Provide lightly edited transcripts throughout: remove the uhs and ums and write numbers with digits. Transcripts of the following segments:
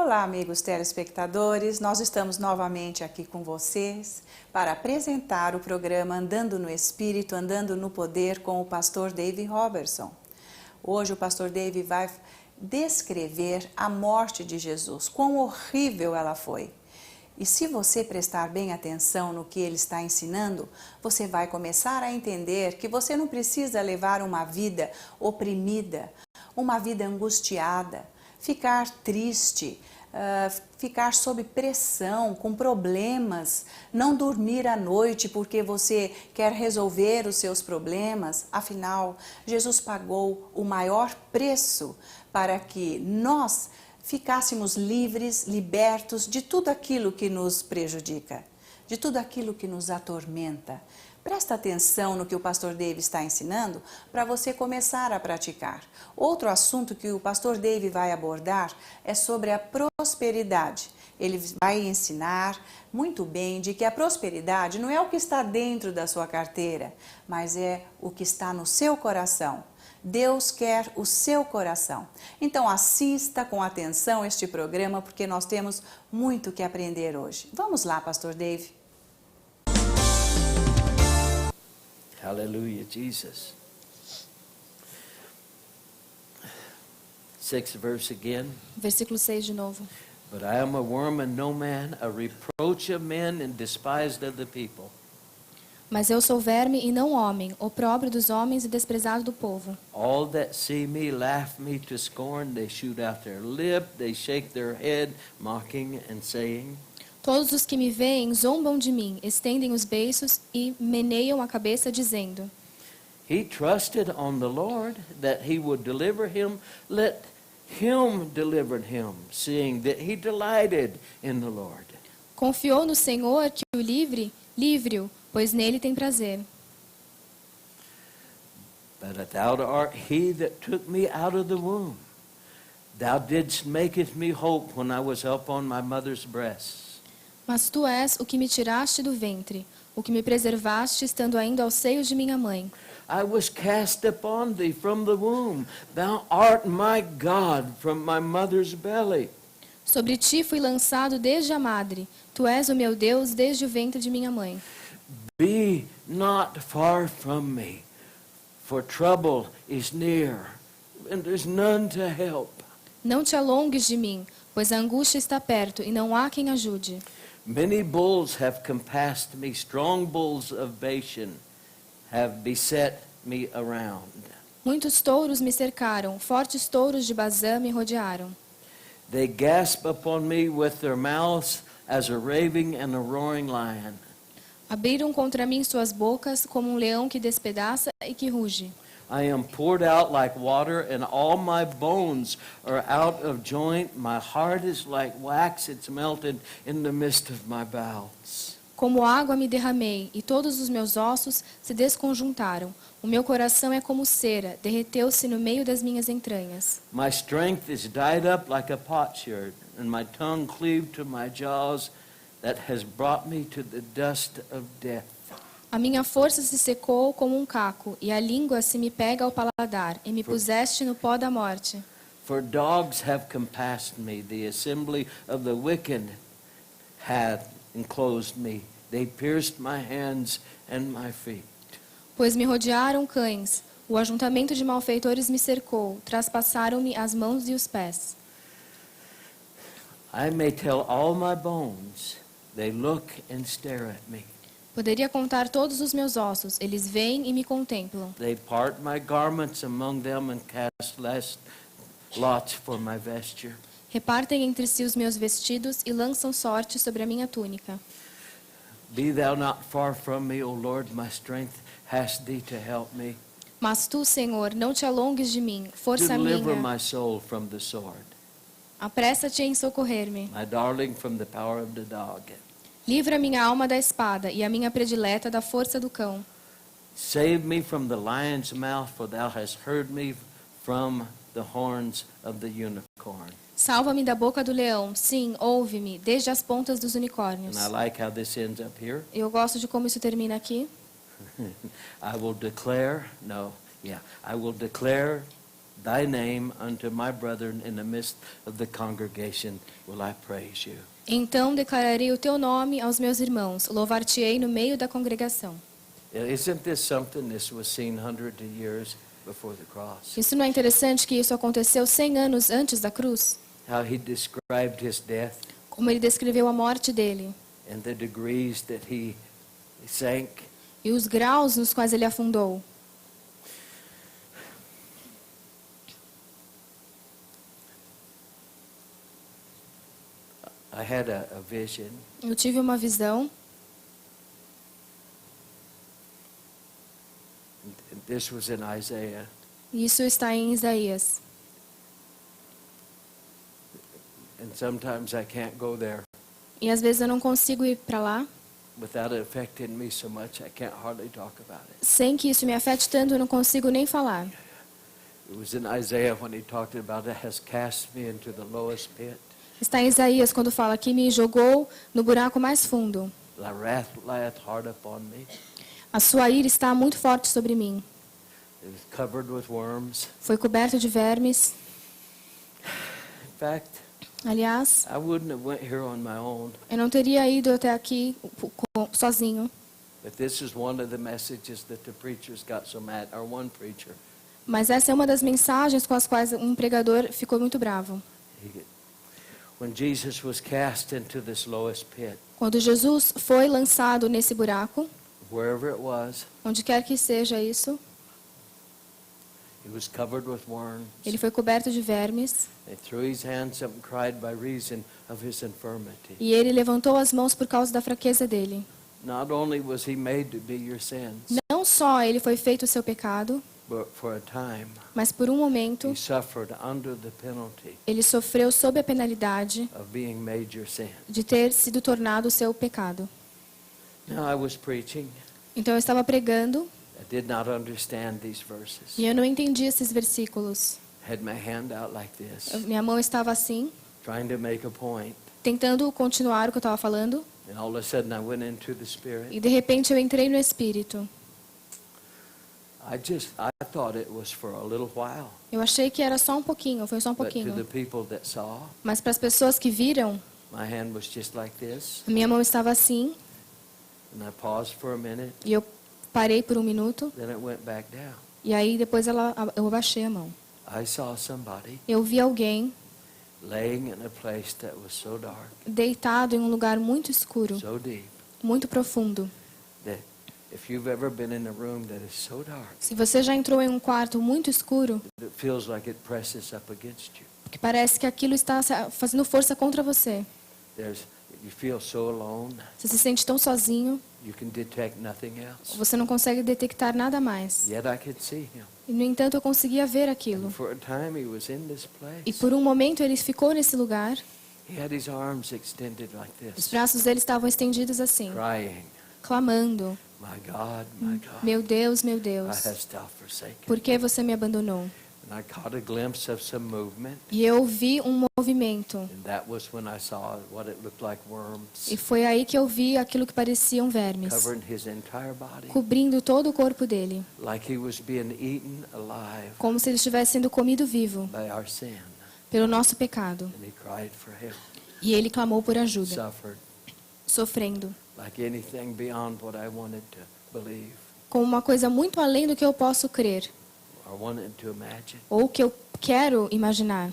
Olá, amigos telespectadores, nós estamos novamente aqui com vocês para apresentar o programa Andando no Espírito, Andando no Poder com o pastor Dave Robertson. Hoje o pastor Dave vai descrever a morte de Jesus, quão horrível ela foi. E se você prestar bem atenção no que ele está ensinando, você vai começar a entender que você não precisa levar uma vida oprimida, uma vida angustiada, ficar triste, ficar sob pressão, com problemas, não dormir à noite porque você quer resolver os seus problemas. Afinal, Jesus pagou o maior preço para que nós ficássemos livres, libertos de tudo aquilo que nos prejudica, de tudo aquilo que nos atormenta. Presta atenção no que o pastor Dave está ensinando para você começar a praticar. Outro assunto que o pastor Dave vai abordar é sobre a prosperidade. Ele vai ensinar muito bem de que a prosperidade não é o que está dentro da sua carteira, mas é o que está no seu coração. Deus quer o seu coração. Então assista com atenção este programa porque nós temos muito que aprender hoje. Vamos lá, pastor Dave. Hallelujah, Jesus. 6th verse again. Versículo 6 de novo. But I am a worm and no man, a reproach of men and despised of the people. Mas eu sou verme e não homem, opróbrio dos homens e desprezado do povo. All that see me laugh me to scorn, they shoot out their lip, they shake their head, mocking and saying, Todos os que me veem zombam de mim, estendem os beiços e meneiam a cabeça, dizendo: He trusted on the Lord that he would deliver him. Let him deliver him, seeing that he delighted in the Lord. Confiou no Senhor que o livre-o, pois nele tem prazer. But thou art he that took me out of the womb. Thou didst maketh me hope when I was up on my mother's breast. Mas tu és o que me tiraste do ventre, o que me preservaste estando ainda ao seio de minha mãe. I was cast upon thee from the womb. Thou art my God from my mother's belly. Sobre ti fui lançado desde a madre, tu és o meu Deus desde o ventre de minha mãe. Be not far from me, for trouble is near, and there's none to help. Não te alongues de mim, pois a angústia está perto e não há quem ajude. Many bulls have compassed me, strong bulls of Bashan have beset me around. Muitos touros me cercaram, fortes touros de Bazã me rodearam. They gasp upon me with their mouths as a raving and a roaring lion. Abriram contra mim suas bocas como um leão que despedaça e que ruge. I am poured out like water, and all my bones are out of joint. My heart is like wax, it's melted in the midst of my bowels. Como água me derramei, e todos os meus ossos se desconjuntaram. O meu coração é como cera, derreteu-se no meio das minhas entranhas. My strength is dried up like a potsherd, and my tongue cleaved to my jaws, that has brought me to the dust of death. A minha força se secou como um caco, e a língua se me pega ao paladar, e me puseste no pó da morte. For dogs have compassed me, the assembly of the wicked hath enclosed me. They pierced my hands and my feet. Pois me rodearam cães, o ajuntamento de malfeitores me cercou, traspassaram-me as mãos e os pés. I may tell all my bones, they look and stare at me. Poderia contar todos os meus ossos, eles veem e me contemplam. They part my garments among them and cast lots for my vesture. Repartem entre si os meus vestidos e lançam sorte sobre a minha túnica. Be thou not far from me, O Lord, my strength hast thee to help me. Mas tu, Senhor, não te alongues de mim, força Deliver minha. my soul from the sword, Apressa-te em socorrer-me. my darling from the power of the dog. Livra minha alma da espada e a minha predileta da força do cão. Save me from the lion's mouth, for thou hast heard me from the horns of the unicorn. Salva-me da boca do leão, sim, ouve-me, desde as pontas dos And unicórnios. I like how this ends up here. Eu gosto de como isso termina aqui. I will declare thy name unto my brethren in the midst of the congregation will I praise you. Então declararei o teu nome aos meus irmãos, louvar-te-ei no meio da congregação. Isn't this something this was seen hundreds of years before the cross? Isso não é interessante que isso aconteceu 100 anos antes da cruz? How he described his death Como ele descreveu a morte dele and the degrees that he sank. e os graus nos quais ele afundou. I had a vision. Eu tive uma visão, This was in Isaiah. e isso está em Isaías. And sometimes I can't go there E às vezes eu não consigo ir para lá, without it affecting me so much I can't hardly talk about it. sem que isso me afete tanto, eu não consigo nem falar. It was in Isaiah when he talked about it has cast me into the lowest pit. Está em Isaías quando fala que me jogou no buraco mais fundo. Thy wrath lieth hard upon me. A sua ira está muito forte sobre mim. It was covered with worms. Foi coberto de vermes. In fact, Aliás, I wouldn't have went here on my own. eu não teria ido até aqui sozinho. But this is one of the messages that the preachers got so mad, or one preacher. Mas essa é uma das mensagens com as quais um pregador ficou muito bravo. When Jesus was cast into this lowest pit, Quando Jesus foi lançado nesse buraco, wherever it was, onde quer que seja isso, he was covered with worms. ele foi coberto de vermes. They threw his hands up and cried by reason of his infirmity. E ele levantou as mãos por causa da fraqueza dele. Not only was he made to be your sins, Não só ele foi feito o seu pecado, but for a time mas por um momento he suffered under the penalty ele sofreu sob a penalidade of being made your sin. de ter sido tornado o seu pecado. Now I was preaching. Então eu estava pregando I did not understand these verses. e eu não entendi esses versículos. Had my hand out like this, Minha mão estava assim, trying to make a point. tentando continuar o que eu estava falando, And all of a sudden I went into the Spirit. e de repente eu entrei no Espírito. I thought it was for a little while. Eu achei que era só um pouquinho, foi só um But to the pouquinho. people that saw, Mas para as pessoas que viram, my hand was just like this. a minha mão estava assim, And I paused for a minute. e eu parei por um minuto, Then it went back down. e aí depois eu abaixei a mão. I saw somebody Eu vi alguém laying in a place that was so dark, deitado em um lugar muito escuro, so deep, muito profundo. that if you've ever been in a room that is so dark, Se você já entrou em um quarto muito escuro, it feels like it presses up against you. que parece que aquilo está fazendo força contra você. You feel so alone, Você se sente tão sozinho, you can detect nothing else. você não consegue detectar nada mais. Yet I could see him. E, no entanto, eu conseguia ver aquilo. And for a time he was in this E place. por um momento ele ficou nesse lugar. He had his arms extended like Os this, braços dele estavam estendidos assim, crying, clamando: my God, my God, Meu Deus, I Deus, hast thou forsaken. por que você me abandonou? And I caught a glimpse of some movement, E eu vi um movimento. and that was when I saw what it looked like worms E foi aí que eu vi aquilo que pareciam vermes, covering his entire body, cobrindo todo o corpo dele, like he was being eaten alive como se ele estivesse sendo comido vivo by our sin. pelo nosso pecado. And he cried for help, E ele clamou por ajuda, suffered sofrendo, like anything beyond what I wanted to believe como uma coisa muito além do que eu posso crer, or wanted to imagine. ou que eu quero imaginar.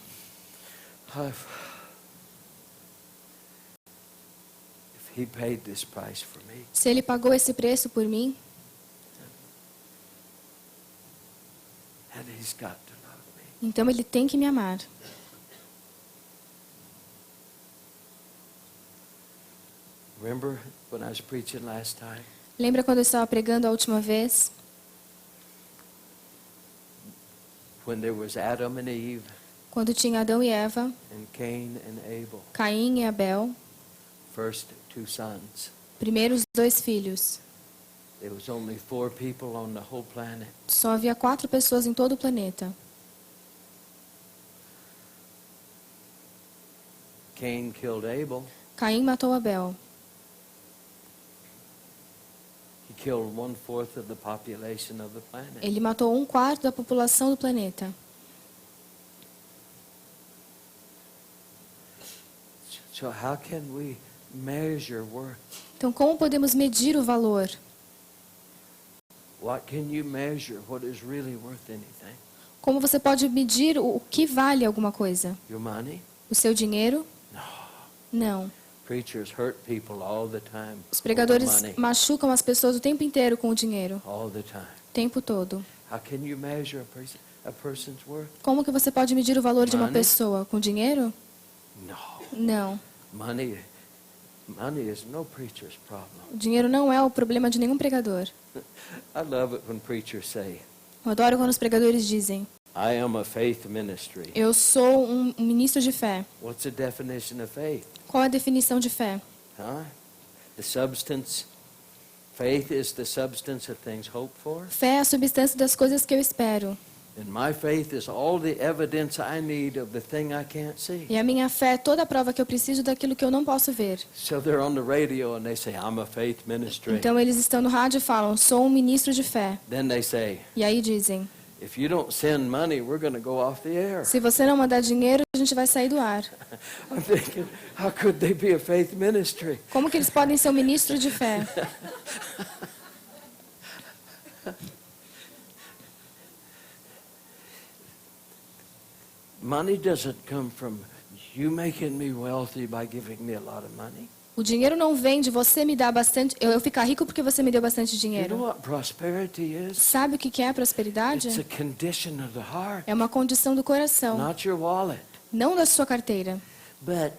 If he paid this price for me, Se ele pagou esse preço por mim, and he's got to love me. então ele tem que me amar. Remember when I was preaching last time? Lembra quando eu estava pregando a última vez? When there was Adam and Eve Quando tinha Adão e Eva, and Cain and Abel, Caim e Abel, first two sons. primeiros 2 filhos. There was only 4 people on the whole planet. Só havia 4 pessoas em todo o planeta. Cain killed Abel. Caim matou Abel. He killed 1/4 of the population of the planet. Ele matou 1/4 da população do planeta. So how can we measure worth? Então, como podemos medir o valor? What can you measure what is really worth anything? Como você pode medir o que vale alguma coisa? Your money? O seu dinheiro? No. Não. Preachers hurt people all the time. Os over pregadores money, machucam as pessoas o tempo inteiro com o dinheiro. all the time. O tempo todo. How can you measure a person's worth? Como que você pode medir o valor de uma Money? pessoa? Com dinheiro? No. Não. Money is no preacher's problem. O dinheiro não é o problema de nenhum pregador. I love it when preachers say, Eu adoro quando os pregadores dizem: I am a faith ministry. eu sou um ministro de fé. What's the definition of faith? Qual é a definição de fé? Huh? The substance. Faith is the substance of things hoped for. Fé é a substância das coisas que eu espero. And my faith is all the evidence I need of the thing I can't see. E a minha fé é toda a prova que eu preciso daquilo que eu não posso ver. So they're on the radio and they say, I'm a faith ministry. Então eles estão no rádio e falam: sou um ministro de fé. Then they say, E aí dizem: if you don't send money, we're going to go off the air. se você não mandar dinheiro, a gente vai sair do ar. I'm thinking, how could they be a faith ministry? Como que eles podem ser um ministro de fé? Money doesn't come from you making me wealthy by giving me a lot of money. O dinheiro não vem de você me dar bastante, eu ficar rico porque você me deu bastante You know dinheiro. what prosperity is? Sabe o que é a It's prosperidade? a condition of the heart, É uma condição do coração, not your wallet. não da sua carteira. But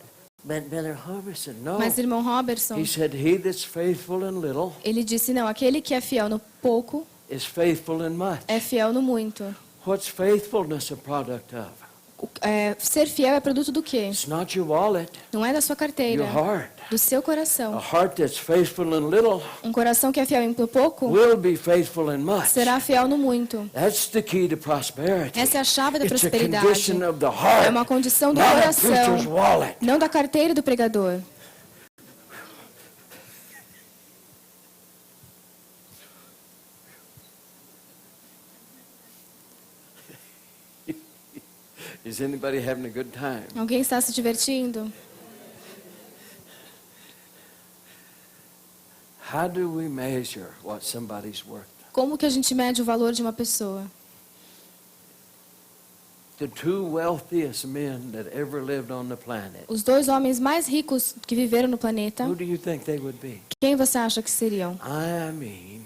Brother Robertson, no. Mas, irmão Robertson, He said, he that's faithful in little ele disse: não, aquele que é fiel no pouco is faithful in much. é fiel no muito. What's faithfulness a product of? Ser fiel é produto do quê? It's not your wallet, Não é da sua carteira, your heart. do seu A coração. heart that's faithful in little Um coração que é fiel no pouco will be faithful in much. será fiel no muito. That's the key to prosperity. Essa é a chave da It's a prosperidade. condition of the heart, É uma condição do not a preacher's coração, wallet. não da carteira do pregador. Is anybody having a good time? Alguém está se divertindo? How do we measure what somebody's worth? Como que a gente mede o valor de uma pessoa? The two wealthiest men that ever lived on the planet. Os dois homens mais ricos que viveram no planeta, Who do you think they would be? quem você acha que seriam? I mean,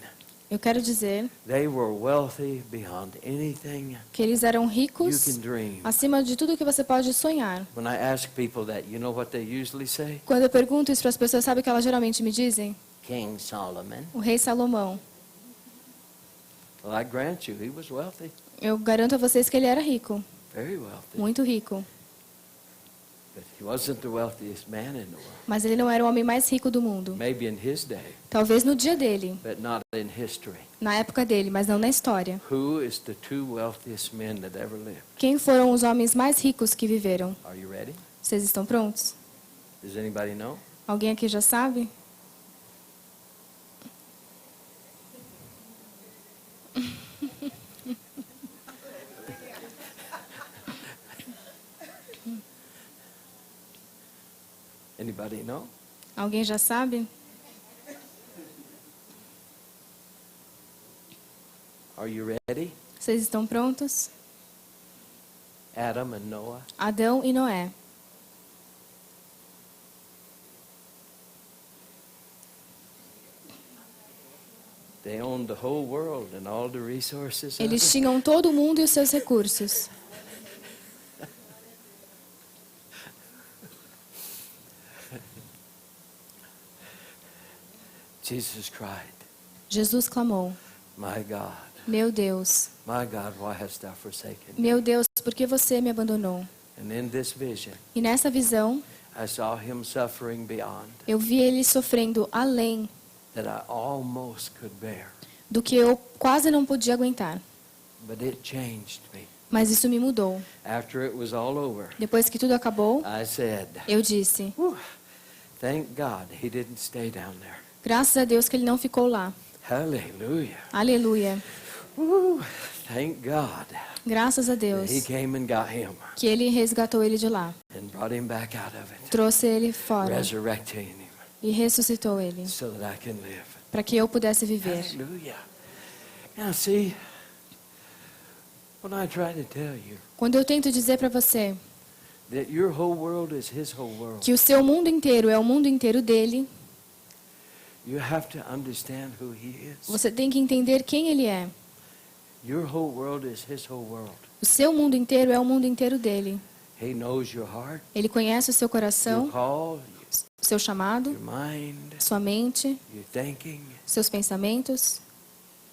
Eu quero dizer they were wealthy beyond anything que eles eram you ricos can dream. acima de tudo que você pode sonhar. When I ask people that, you know what they usually say? Quando eu pergunto isso para as pessoas, sabe o que elas geralmente me dizem? King Solomon. O rei Salomão. Well, I grant you, he was wealthy, Eu garanto a vocês que ele era rico, very wealthy. muito rico. But he wasn't the wealthiest man in the world. Mas ele não era o homem mais rico do mundo. Maybe in his day, Talvez no dia dele, but not in history. na época dele, mas não na história. Who is the two wealthiest men that ever lived? Quem foram os homens mais ricos que viveram? Are you ready? Vocês estão prontos? Does anybody know? Alguém aqui já sabe? Anybody know? Alguém já sabe? Are you ready? Vocês estão prontos? Adam and Noah. Adão e Noé. They owned the whole world and all the resources. of Eles it. tinham todo o mundo e os seus recursos. Jesus cried, Jesus clamou: my God, meu Deus, why hast thou forsaken me? meu Deus, por que você me abandonou? And in this vision, E nessa visão, I saw him suffering beyond eu vi ele sofrendo além that I almost could bear. do que eu quase não podia aguentar. But it changed me. Mas isso me mudou. After it was all over, Depois que tudo acabou, I said, eu disse: thank God he didn't stay down there. graças a Deus que ele não ficou lá. Hallelujah. Aleluia. Thank God Graças a that Deus he came and got him que ele resgatou ele de lá, and brought him back out of it, trouxe ele fora resurrecting him e ressuscitou ele, so that I can live. para que eu pudesse viver. Hallelujah. Now see, when I try to tell you Quando eu tento dizer para você that your whole world is his whole world, que o seu mundo inteiro é o mundo inteiro dele, you have to understand who he is. você tem que entender quem ele é. Your whole world is his whole world. O seu mundo inteiro é o mundo inteiro dele. He knows your heart, Ele conhece o seu your coração, call, o seu chamado, your mind, sua mente, your thinking, seus pensamentos,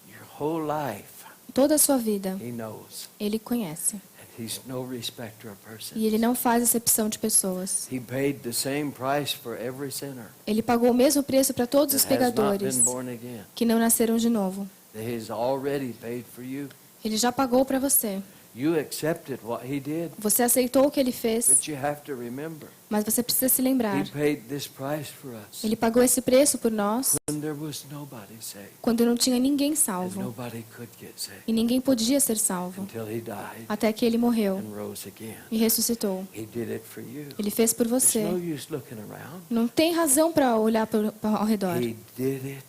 your whole life. toda a sua vida. He knows. Ele conhece. And he's no respecter of persons. E ele não faz acepção de pessoas. He paid the same price for every sinner Ele pagou o mesmo preço para todos os that has not pecadores been born again. que não nasceram de novo. That he's already paid for you. Ele já pagou para você. You accepted what he did, Você aceitou o que ele fez, but you have to remember, mas você precisa se lembrar. he paid this price for us Ele pagou esse preço por nós when there was nobody saved, quando não tinha ninguém and salvo. nobody could get saved E ninguém podia ser salvo. until he died Até que ele morreu and rose again. e ressuscitou. He did it for you. Ele fez por There's você. no use looking around. Não tem razão para olhar ao redor. He did it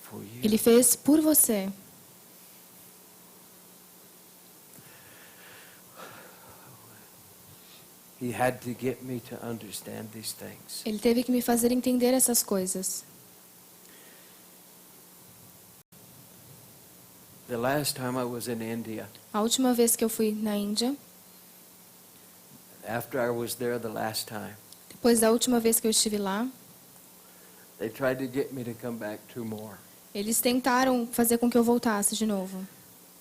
for you. Ele fez por você. He had to get me to understand these things. Ele teve que me fazer entender essas coisas. The last time I was in India, A última vez que eu fui na Índia, after I was there the last time, depois da última vez que eu estive lá, they tried to get me to come back 2 more. eles tentaram fazer com que eu voltasse de novo.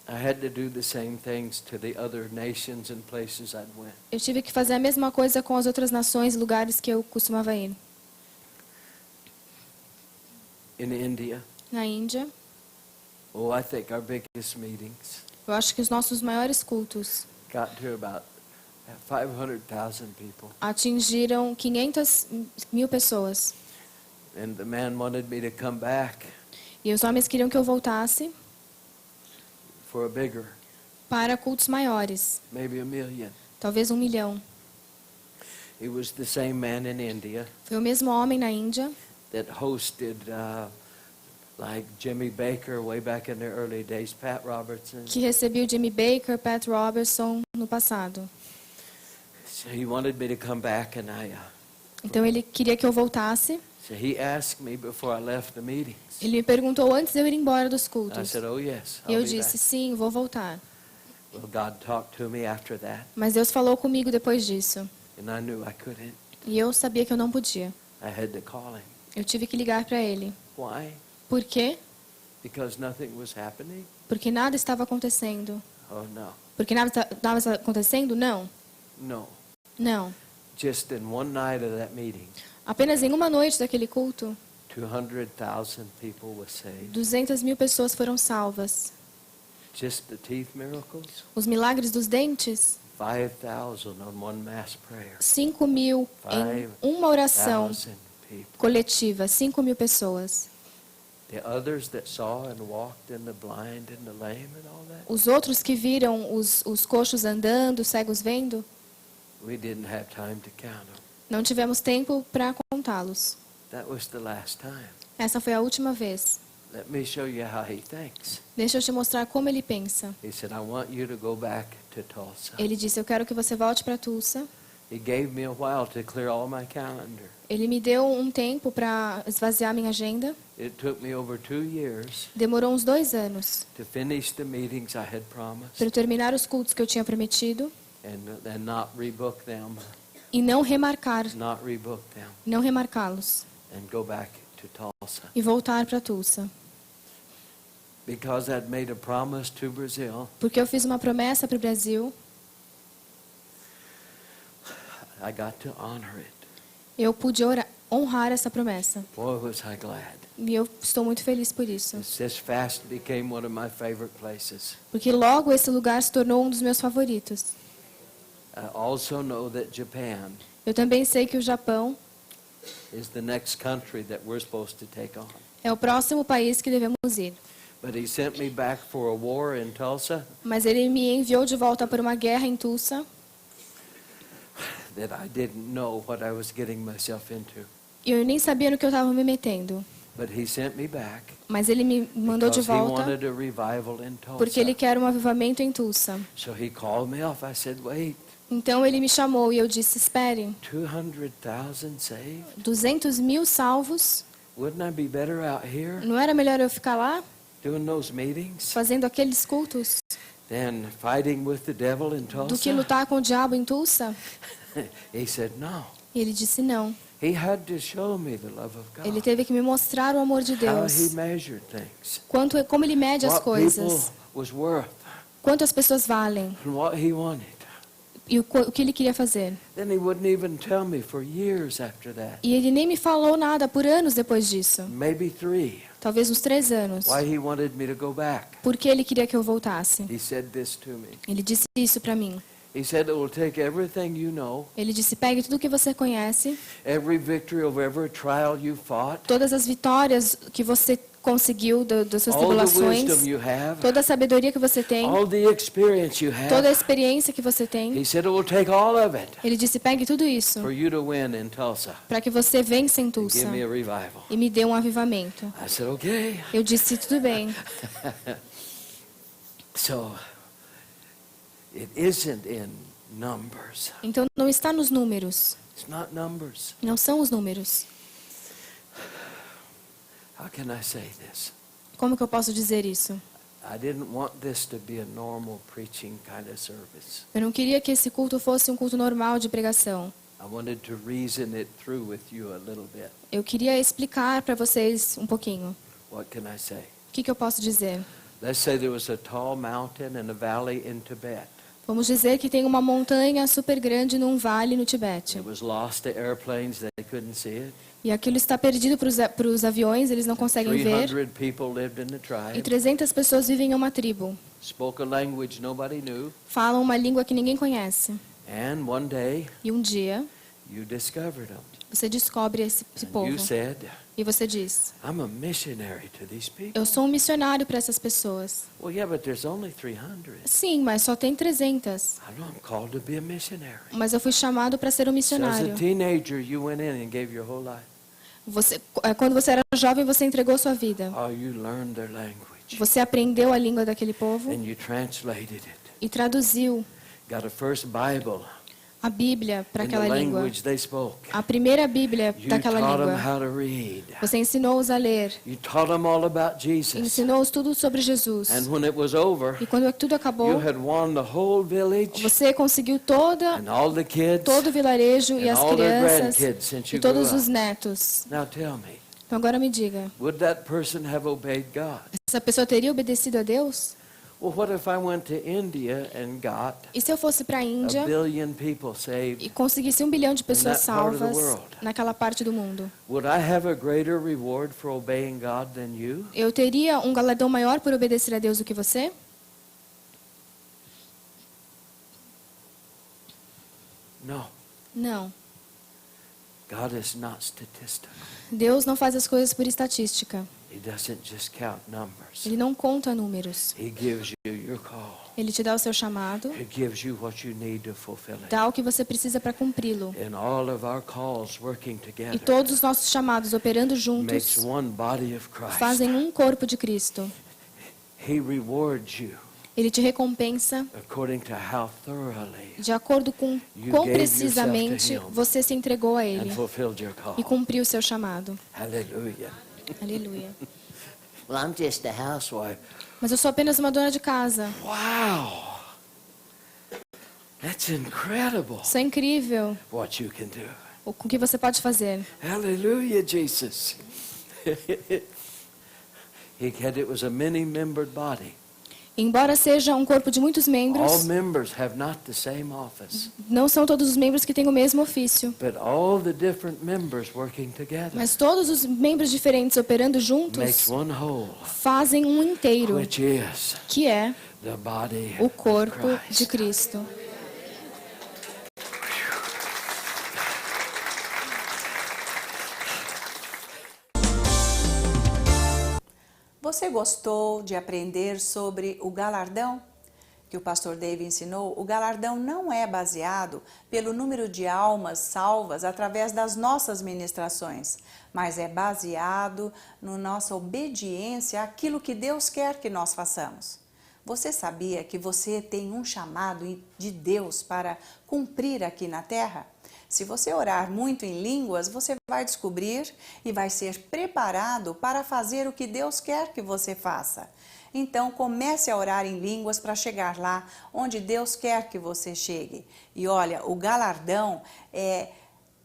I had to do the same things to the other nations and places I'd went. Eu tive que fazer a mesma coisa com as outras nações e lugares que eu costumava ir. In India, Na Índia, oh, I think our biggest meetings eu acho que os nossos maiores cultos got to about 500,000 people. atingiram 500.000 pessoas. And the man wanted me to come back E os homens queriam que eu voltasse for a bigger, para cultos maiores, maybe 1 million. talvez 1 milhão. It was the same man in India Foi o mesmo homem na Índia that hosted like Jimmy Baker way back in the early days, Pat Robertson. que recebeu Jimmy Baker, Pat Robertson no passado. So he wanted me to come back, and Então ele queria que eu voltasse. so he asked me before I left the meetings. Ele me perguntou antes de eu ir embora dos I cultos. said, "Oh yes, E eu I'll be disse, back." sim, vou voltar. Well, God talked to me after that, Mas Deus falou comigo depois disso. and I knew I couldn't. E eu sabia que eu não podia. I had to call him. Eu tive que ligar para ele. Why? Por quê? Because nothing was happening? Porque nada estava acontecendo. Oh no, Porque nada estava acontecendo? Não. no. Não. Just in one night of that meeting, Apenas em uma noite daquele culto, 200,000 people were saved. 200.000 pessoas foram salvas. Just the teeth miracles, Os milagres dos dentes, 5,000 on one mass prayer. 5.000 em uma oração 5,000 people. coletiva, 5.000 pessoas. The others that saw and walked and the blind and the lame and all that, Os outros que viram os coxos andando, os cegos vendo, we didn't have time to count them. não tivemos tempo para contá-los. That was the last time. Essa foi a última vez. Let me show you how he thinks. Deixa eu te mostrar como ele pensa. He said, I want you to go back to Tulsa. Ele disse, eu quero que você volte para Tulsa. He gave me a while to clear all my calendar. Ele me deu um tempo para esvaziar minha agenda. It took me over 2 years Demorou uns 2 anos to finish the meetings I had promised para eu terminar os cultos que eu tinha prometido and not rebook them, e não remarcar, not rebook them, não remarcá-los and go back to Tulsa. e voltar para Tulsa. Because I'd made a promise to Brazil, Porque eu fiz uma promessa para o Brasil, I got to honor it. eu pude honrar essa promessa. Boy, was I glad. E eu estou muito feliz por isso. This fast became one of my favorite places. Porque logo esse lugar se tornou um dos meus favoritos. I also know that Japan Eu também sei que o Japão is the next country that we're supposed to take on. é o próximo país que devemos ir. But he sent me back for a war in Tulsa Mas ele me enviou de volta para uma guerra em Tulsa that I didn't know what I was getting myself into. e eu nem sabia no que eu estava me metendo. But he sent me back Mas ele me mandou de because he volta wanted a revival in porque ele Tulsa. quer um avivamento em Tulsa. So he called me off. I said, wait, Então ele me chamou e eu disse, espere, 200,000 saved? 200.000 salvos, Wouldn't I be better out here não era melhor eu ficar lá doing those meetings fazendo aqueles cultos than fighting with the devil in do que Tulsa? lutar com o diabo em Tulsa? He said, no. E ele disse não. He had to show me the love of God. Ele teve que me mostrar o amor de How Deus. he measured things. Como ele mede as What coisas. people was worth Quanto as pessoas valem. and what he wanted. E o que ele queria fazer. Then he wouldn't even tell me for years after that. E ele nem me falou nada por anos depois disso. Maybe 3. Talvez uns 3 anos. Why he wanted me to go back. Porque ele queria que eu voltasse. He said this to me. Ele disse isso para mim. He said it will take everything you know, Ele disse, pegue tudo que você conhece, every victory over every trial you fought, todas as vitórias que você conseguiu das suas all the tribulações, wisdom you have, toda a sabedoria que você tem, all the experience you toda a have. experiência que você tem. He said it will take all of it Ele disse, pegue tudo isso for you to win in Tulsa. para que você vença em And Tulsa give me a revival. e me dê um avivamento. I said, okay. Eu disse, tudo bem. So, it isn't in numbers. Então não está nos números. It's not numbers. Não são os números. How can I say this? Como que eu posso dizer isso? I didn't want this to be a normal preaching kind of service. Eu não queria que esse culto fosse um culto normal de pregação. I wanted to reason it through with you a little bit. Eu queria explicar para vocês um pouquinho. What can I say? O que eu posso dizer? Let's say there was a tall mountain and a valley in Tibet. Vamos dizer que tem uma montanha super grande num vale no Tibete. It was lost to airplanes, they couldn't see it. E aquilo está perdido para os aviões, eles não conseguem ver. 300 people lived in the E tribe. 300 pessoas vivem em uma tribo. Spoke a language nobody knew. Falam uma língua que ninguém conhece. And one day, E um dia, you discovered them. você descobre esse And povo. you said, E você diz, I'm a missionary to these people. eu sou um missionário para essas pessoas. Well, yeah, but there's only 300. Sim, mas só tem 300. I know I'm called to be a missionary. Mas eu fui chamado para ser um So as missionário. a teenager, you went in and gave your whole life. Quando você era jovem, você entregou sua vida. Oh, you learned their language. Você aprendeu a língua daquele povo And you translated it. e traduziu Got a first Bible a Bíblia para in the aquela língua. language they spoke. A primeira Bíblia You daquela taught them língua. how to read. Você ensinou-os a ler. You taught them all about Jesus. Ensinou-os tudo sobre Jesus. And when it was over, E quando tudo you acabou, had won the whole village você conseguiu and all the kids todo o vilarejo e and as all their crianças grandkids since e you grew todos os up. netos. Now tell me, Então agora me diga, would that person have obeyed God? essa pessoa teria obedecido a Deus? Well, what if I went to India and got E se eu fosse para a a Índia billion people saved? e conseguisse 1 bilhão de pessoas that part of the salvas world. naquela parte do mundo? Would I have a greater reward for obeying God than you? Eu teria um galardão maior por obedecer a Deus do que você? No. Não. God is not statistical. Deus não faz as coisas por estatística. He doesn't just count numbers. Ele não conta números. He gives you your call. Ele te dá o seu chamado, He gives you what you need to fulfill it. dá o que você precisa para cumpri-lo. And all of our calls working E together todos os nossos chamados operando makes juntos one body of Christ. fazem um corpo de Cristo. He rewards you Ele te recompensa according to how thoroughly de acordo com You quão gave precisamente yourself to Him. você se entregou a and Ele fulfilled your call. e cumpriu o seu chamado. Hallelujah. Aleluia. Well, I'm just a housewife. Mas eu sou apenas uma dona de casa. Wow. That's incredible Isso é incrível what you can do. o que você pode fazer. Hallelujah, Jesus. He said it was a many-membered body. Embora seja um corpo de muitos All membros, members have not the same office, não são todos os membros que têm o mesmo ofício. but all the different members working together Mas todos os membros diferentes operando makes juntos one whole, fazem um inteiro, which is que é the body o of corpo Christ. de Cristo. Você Você gostou de aprender sobre o galardão que o pastor Dave ensinou? O galardão não é baseado pelo número de almas salvas através das nossas ministrações, mas é baseado na nossa obediência àquilo que Deus quer que nós façamos. Você sabia que você tem um chamado de Deus para cumprir aqui na terra? Se você orar muito em línguas, você vai descobrir e vai ser preparado para fazer o que Deus quer que você faça. Então, comece a orar em línguas para chegar lá onde Deus quer que você chegue. E olha, o galardão é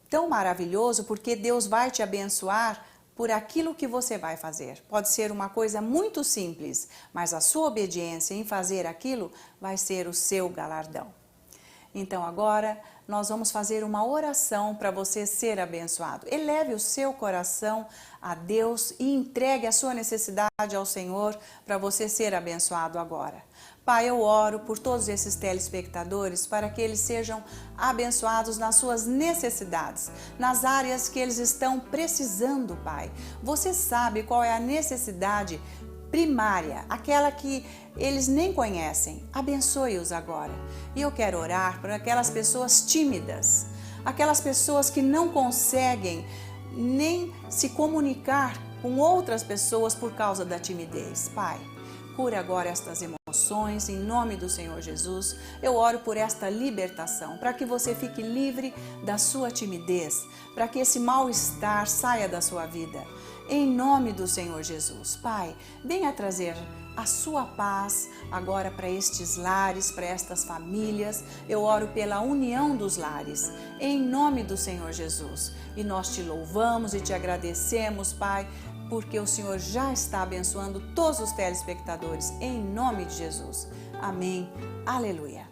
tão maravilhoso porque Deus vai te abençoar por aquilo que você vai fazer. Pode ser uma coisa muito simples, mas a sua obediência em fazer aquilo vai ser o seu galardão. Então agora nós vamos fazer uma oração para você ser abençoado. Eleve o seu coração a Deus e entregue a sua necessidade ao Senhor para você ser abençoado agora. Pai, eu oro por todos esses telespectadores para que eles sejam abençoados nas suas necessidades, nas áreas que eles estão precisando, Pai. Você sabe qual é a necessidade primária, aquela que eles nem conhecem. Abençoe-os agora. E eu quero orar por aquelas pessoas tímidas, aquelas pessoas que não conseguem nem se comunicar com outras pessoas por causa da timidez. Pai, cura agora estas emoções, em nome do Senhor Jesus. Eu oro por esta libertação, para que você fique livre da sua timidez, para que esse mal-estar saia da sua vida. Em nome do Senhor Jesus. Pai, venha trazer a sua paz agora para estes lares, para estas famílias. Eu oro pela união dos lares, em nome do Senhor Jesus. E nós te louvamos e te agradecemos, Pai, porque o Senhor já está abençoando todos os telespectadores, em nome de Jesus. Amém. Aleluia.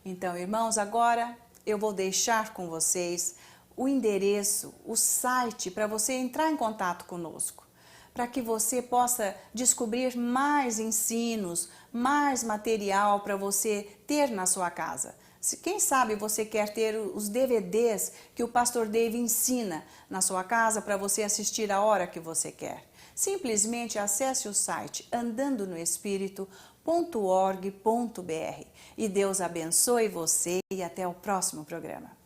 Então, irmãos, agora eu vou deixar com vocês o endereço, o site para você entrar em contato conosco, para que você possa descobrir mais ensinos, mais material para você ter na sua casa. Quem sabe você quer ter os DVDs que o pastor Dave ensina na sua casa para você assistir a hora que você quer. Simplesmente acesse o site andandonoespirito.org.br. E Deus abençoe você e até o próximo programa.